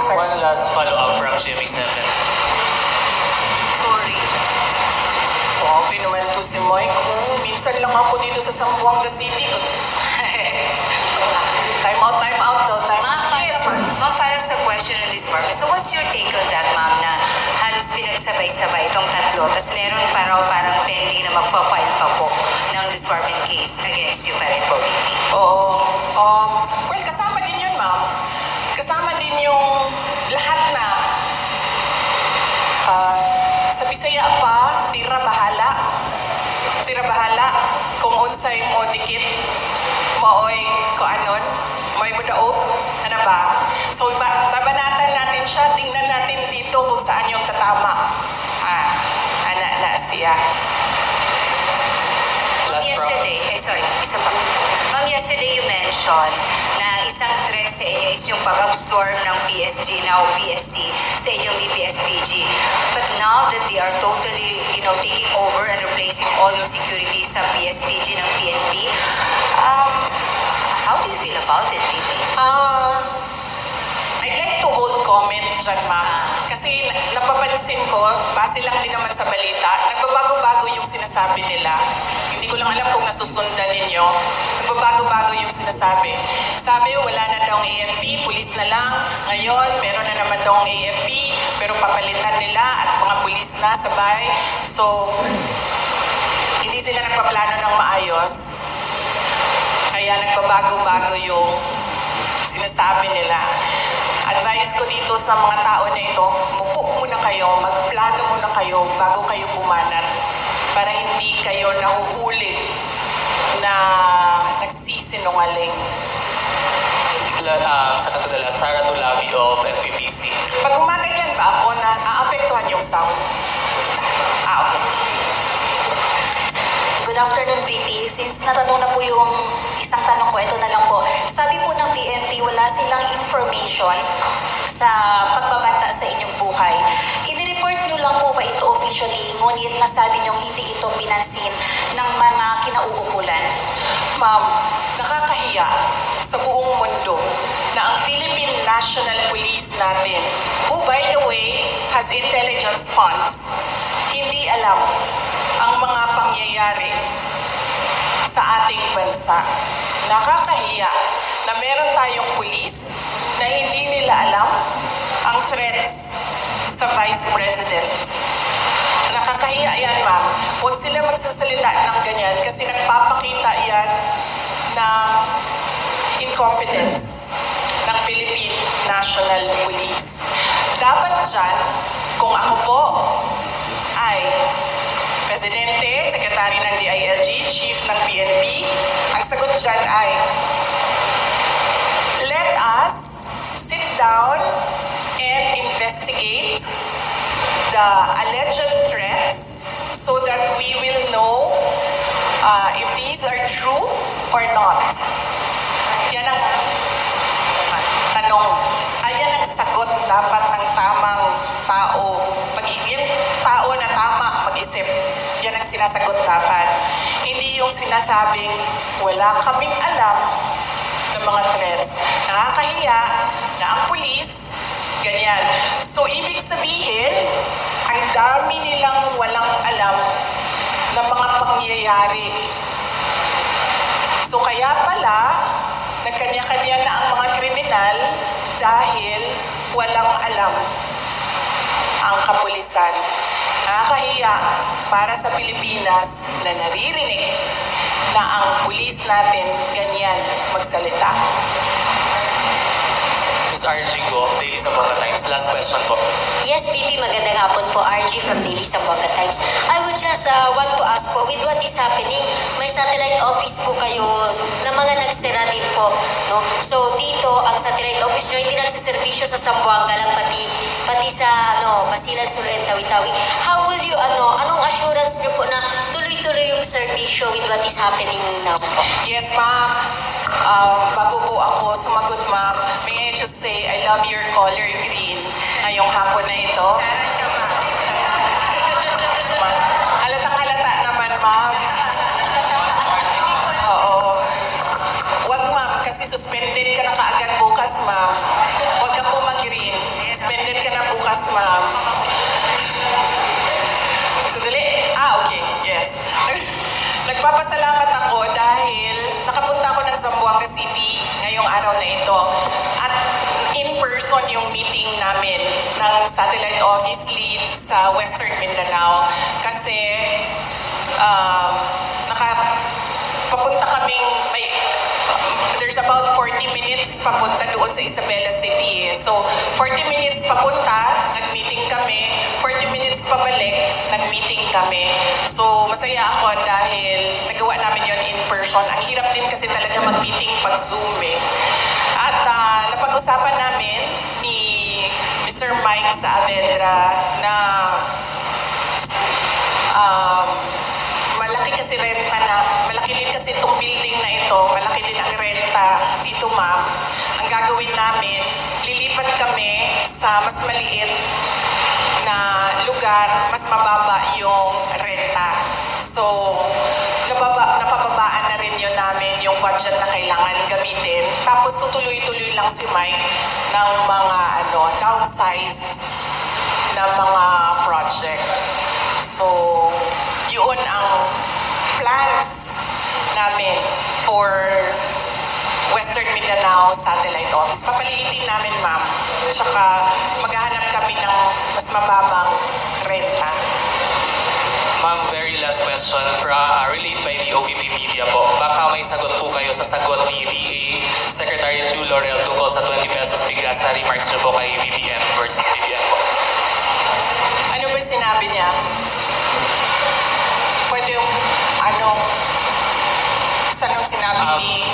Sorry. One last follow-up from GMA7. Sorry. Grabe naman to si Mike. Minsan lang ako dito sa Zamboanga City. Time out daw. Time out. Yes, Ma'am, para sa question on this, Barbie. So what's your take on that, ma'am, na halos pinagsabay-sabay itong tatlo, tapos meron parang pending na magpa-file pa po ng disbarment case against you pa rin po, VP? Oo. Well, kasama din yun, ma'am. Kasama din yung lahat na sa Bisaya pa, tira bahala. Tira bahala. Kung unsay mo dikit, maoy ko anon, may mudaot, ano ba? So, babanatan natin siya, tingnan natin dito kung saan yung tatama. Na siya. Isa pa. Ma'am, yesterday you mentioned na isang threat sa inyo is yung pag-absorb ng PSG, now PSC, sa inyong BPSPG. But now that they are totally, taking over and replacing all your security sa PSPG ng PNP, how do you feel about it, VP? I'd like to hold comment dyan, ma'am. Kasi napapansin ko, base lang din naman sa balita, nagbabago-bago yung sinasabi nila. Hindi ko lang alam kung nasusundan ninyo. Nagbabago-bago yung sinasabi. Sabi, wala na daw ang AFP, pulis na lang. Ngayon, meron na naman daw ang AFP, pero papalitan nila at mga pulis na sabay. So, hindi sila nagpaplano ng maayos. Kaya nagbabago-bago yung sinasabi nila. Advice ko dito sa mga tao na ito, mupo muna kayo, magplano muna kayo bago kayo bumanat para hindi kayo nahuhuli na nagsisinungaling. Sa katulala, Sara Tulabi of FEBC. Pag gumaganyan ba ako, naapektuhan yung sound? Okay. Good afternoon, VP. Since natanong na po yung isang tanong ko, ito na lang po. Sabi po ng PNP, wala silang information sa pagbabanta sa inyong buhay. I-report nyo lang po ba ito officially, ngunit nasabi nyo hindi ito pinansin ng mga kinauukulan? Ma'am, nakakahiya sa buong mundo na ang Philippine National Police natin, who by the way has intelligence funds, hindi alam ang mga pangyayari sa ating bansa. Nakakahiya na meron tayong pulis na hindi nila alam ang threats sa Vice President. Nakakahiya yan, ma'am. Huwag sila magsasalita ng ganyan kasi nagpapakita yan ng incompetence ng Philippine National Police. Dapat dyan, kung ako po ay Presidente, Sekretary ng DILG, Chief ng PNP, ang sagot dyan ay, let us sit down and investigate the alleged threats so that we will know if these are true or not. Yan ang tanong. Ayan ang sagot dapat ng tamang tao. Pag-ibig tao na tama mag-isip. Yan ang sinasagot dapat. Hindi yung sinasabing wala kaming alam ng mga threats. Nakakahiya na ang pulis, ganyan. So, ibig sabihin, ang dami nilang walang alam ng mga pangyayari. So, kaya pala, nagkanya-kanya na ang mga kriminal dahil walang alam ang kapulisan. Nakakahiya para sa Pilipinas na naririnig na ang pulis natin ganyan magsalita. Ms. RG Go, Daily Zamboanga Times. Last question po. Yes, VP, magandang hapon po. RG from Daily Zamboanga Times. I would just want to ask po, with what is happening, may satellite office po kayo na mga nagsira din po. No? So, dito, ang satellite office nyo, hindi nagsiservisyo sa Zamboanga lang, pati sa Basilan, Sulu, and Tawi-Tawi. How will you, anong assurance nyo po na tuloy-tuloy yung servisyo with what is happening now po? Yes, ma'am. Bago po ako sumagot, ma'am, may I just say, I love your color green ngayong hapon na ito. Sana siya, ma'am. Yes, ma'am. Halatang halata naman, ma'am. Oo. Wag, ma'am, kasi suspended ka na kaagad bukas, ma'am. Wag ka po mag-green. nagpapasalamat ako dahil nakapunta ako ng Zamboanga City ngayong araw na ito. At in person yung meeting namin ng satellite office lead sa Western Mindanao. Kasi papunta kaming there's about 40 minutes papunta doon sa Isabela City. So, 40 minutes papunta, nag-meeting kami. 40 minutes pabalik, nag-meeting kami. So, masaya ako dahil nagawa namin yon in person. Ang hirap din kasi talaga mag-meeting pag Zoom eh. At napag-usapan namin ni Mr. Mike Saavedra na malaki kasi renta na, malaki din kasi itong building na ito, malaki din ang renta dito ma'am. Ang gagawin namin, lilipat kami sa mas maliit na lugar, mas mababa yung renta. So, napababaan na rin yun namin yung budget na kailangan gamitin. Tapos tutuloy-tuloy lang si Mike ng mga downsized na mga project. So, yun ang plans namin for Western Mindanao Satellite Office. Papaliitin namin, ma'am. Tsaka maghahanap kami ng mas mababang renta. Ma'am, very last question relayed by the OVP Media po. Baka may sagot po kayo sa sagot ni DA Secretary Ju Laurel tungkol sa 20 pesos bigas na remarks niyo po kay BBM versus BBM po. Ano ba sinabi niya? Pwede yung, saan yung sinabi ni...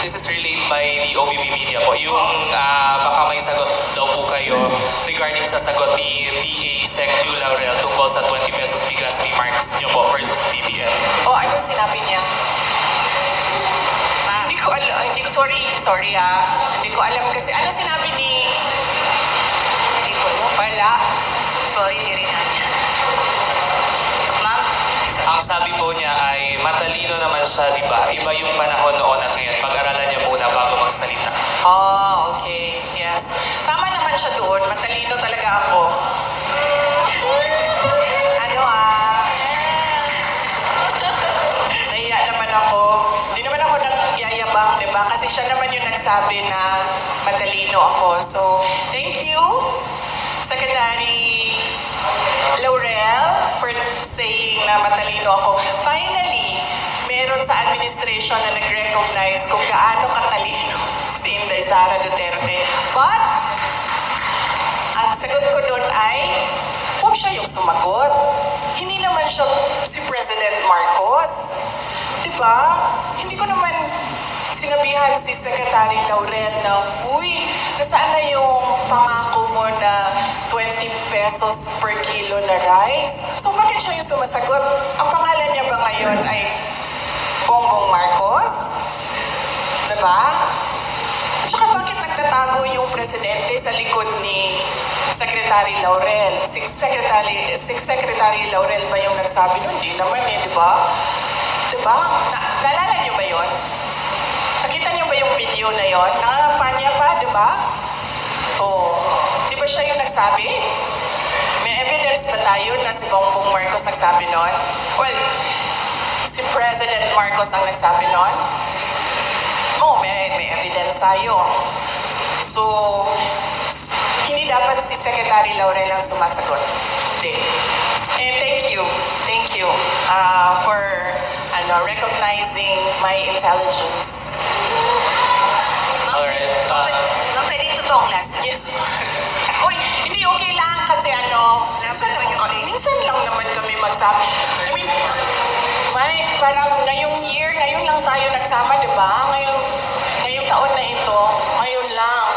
This is relayed by the OVP Media po. Yung baka may sagot daw po kayo regarding sa sagot ni DA Sec Ju Laurel tungkol sa 20 pesos bigas remarks niyo po versus BBM. Ano sinabi niya? Hindi ko alam. Sorry Hindi ko alam kasi ano sinabi ni... Hindi ko alam. Wala. Sorry, hindi rin natin. Ma'am? Ang sabi po niya ay matalino naman siya, di ba? Iba yung panahon noon at ngayon. Pag-aralan niya muna bago magsalita. Okay. Yes. Tama naman siya doon. Matalino talaga ako. Nahiya naman ako. Hindi naman ako nagyayabang, di ba? Kasi siya naman yung nagsabi na matalino ako. So, thank you, Secretary Laurel, for saying na matalino ako. Finally, meron sa administration na nag-recognize kung gaano katalino si Inday Sara Duterte. But, ang sagot ko doon ay, huwag siya yung sumagot. Hindi naman siya si President Marcos. Diba? Hindi ko naman sinabihan si Secretary Laurel na, uy, nasaan na yung pangako mo na 20 pesos per kilo na rice? So, bakit siya yung sumasagot? Ang pangalan niya ba ngayon ay Bongbong Marcos? Diba? Tsaka bakit nagtatago yung presidente sa likod ni Secretary Laurel? Si Secretary Laurel ba yung nagsabi nun? Hindi naman diba? Diba? Naalala niyo ba yun? Nakita niyo ba yung video na yon? Nangangampanya pa, di ba? Di ba siya yung nagsabi? May evidence ba tayo na si Bongbong Marcos nagsabi nun? Well, si President Marcos ang nagsabi nun? May evidence tayo. So, hindi dapat si Secretary Laurel ang sumasagot. Hindi. And thank you for recognizing my intelligence. Alright. Ma'am, pwede totoong last. Yes. Uy, hindi okay lang kasi minsan lang naman kami magsabi. I mean, parang ngayon lang tayo nagsama, di ba? Ngayong taon na ito, ngayon lang.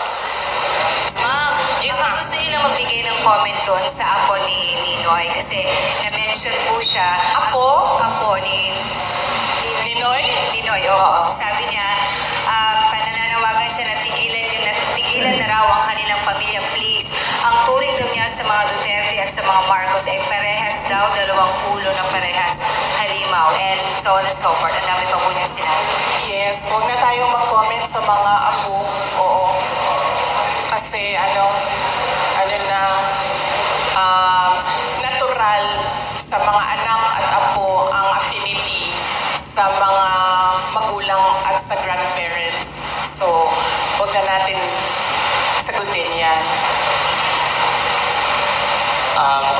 Ma'am, baka gusto niyo lang magbigay ng comment doon sa apo ni Ninoy kasi na-mention po siya. Apo? Apo ni Ninoy? Ninoy, oo. Sabi niya, panananawagan siya na tigilan na raw ang kanilang pamilya, please. Ang turing daw niya sa mga Duterte at sa mga Marcos ay parehas daw, dalawang ulo ng parehas, halimaw, and so on and so forth. Ang dami pa po niya sinabi. Yes, huwag na tayong mag-comment sa mga apo. Oo. Kasi natural sa mga anak at apo ang yan.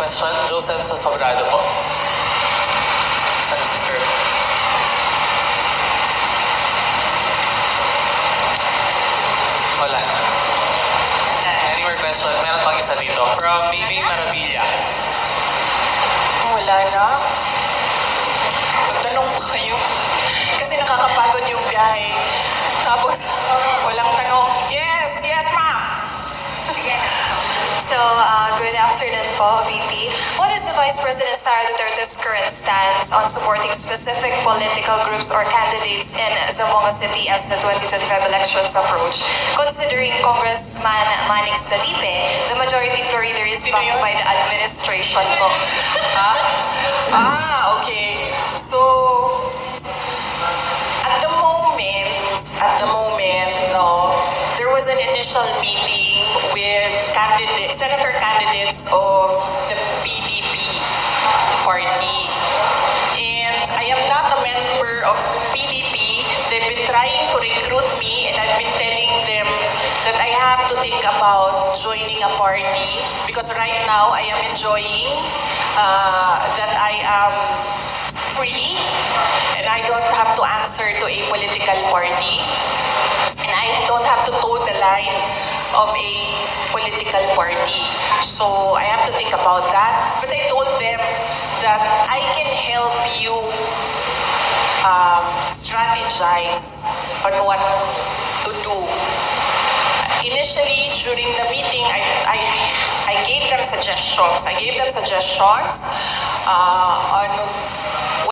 Question, Joseph sa Sobrado po. Saan si sir? Wala. Any more question? Meron pang isa dito. From Mimi Maravilla. Wala na. Magtanong pa kayo. Kasi nakakapagod yung biyahe. Tapos, walang tanong. Yes, yes, ma'am. So, good afternoon po, VP. What is the Vice President Sara Duterte's current stance on supporting specific political groups or candidates in Zamboanga City as the 2025 elections approach? Considering Congressman Manix Dalipe, the majority floor leader is Sino backed yun? by the administration po. Okay. So, at the moment, no, there was an initial meeting with senator candidates of the PDP party. And I am not a member of PDP. They've been trying to recruit me and I've been telling them that I have to think about joining a party because right now I am enjoying that I am free and I don't have to answer to a political party and I don't have to toe the line of a political party. So I have to think about that. But I told them that I can help you strategize on what to do. Initially, during the meeting, I gave them suggestions. I gave them suggestions on